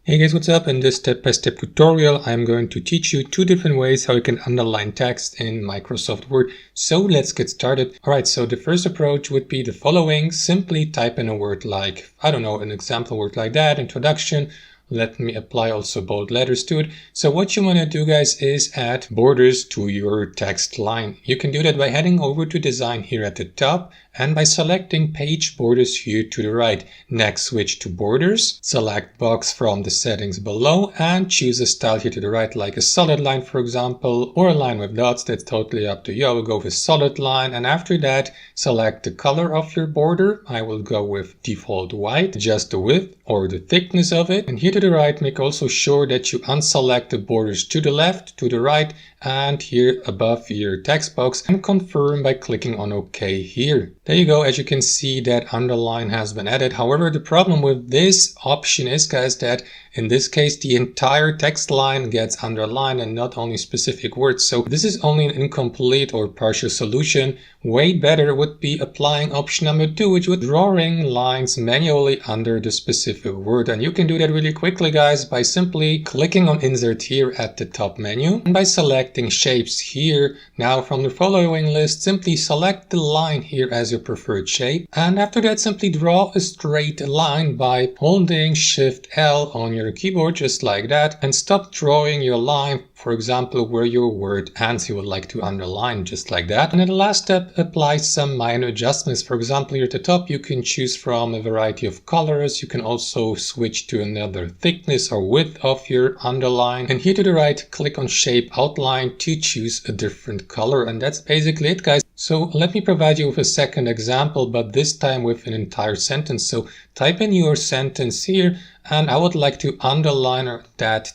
Hey guys, what's up? In this step-by-step tutorial, I'm going to teach you two different ways how you can underline text in Microsoft Word. So let's get started. Alright, so the first approach would be the following. Simply type in a word like, I don't know, an example word like that, introduction. Let me apply also bold letters to it. So what you want to do, guys, is add borders to your text line. You can do that by heading over to design here at the top and by selecting page borders here to the right. Next, switch to borders, select box from the settings below and choose a style here to the right, like a solid line, for example, or a line with dots. That's totally up to you. I will go with solid line, and after that, select the color of your border. I will go with default white, adjust the width or the thickness of it. And here to the right, make also sure that you unselect the borders to the left, to the right, and here above your text box, and confirm by clicking on OK here. There you go. As you can see, that underline has been added. However, the problem with this option is, guys, that in this case, the entire text line gets underlined and not only specific words. So this is only an incomplete or partial solution. Way better would be applying option number 2, which would drawing lines manually under the specific word. And you can do that really quickly, guys, by simply clicking on insert here at the top menu and by selecting shapes here. Now from the following list, simply select the line here as your preferred shape. And after that, simply draw a straight line by holding Shift L on your keyboard, just like that, and stop drawing your line, for example, where your word ends. You would like to underline, just like that. And then the last step, apply some minor adjustments. For example, here at the top, you can choose from a variety of colors. You can also switch to another thickness or width of your underline. And here to the right, click on shape outline to choose a different color. And that's basically it, guys. So let me provide you with a second example, but this time with an entire sentence. So type in your sentence here, and I would like to underline that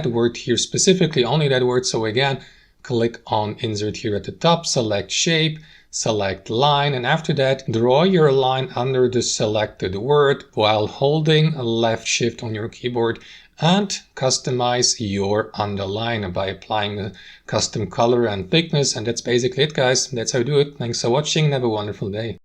word here, specifically only that word. So again, click on insert here at the top, select shape, select line, and after that, draw your line under the selected word while holding a left shift on your keyboard and customize your underline by applying a custom color and thickness. And that's basically it, guys. That's how you do it. Thanks for watching and have a wonderful day.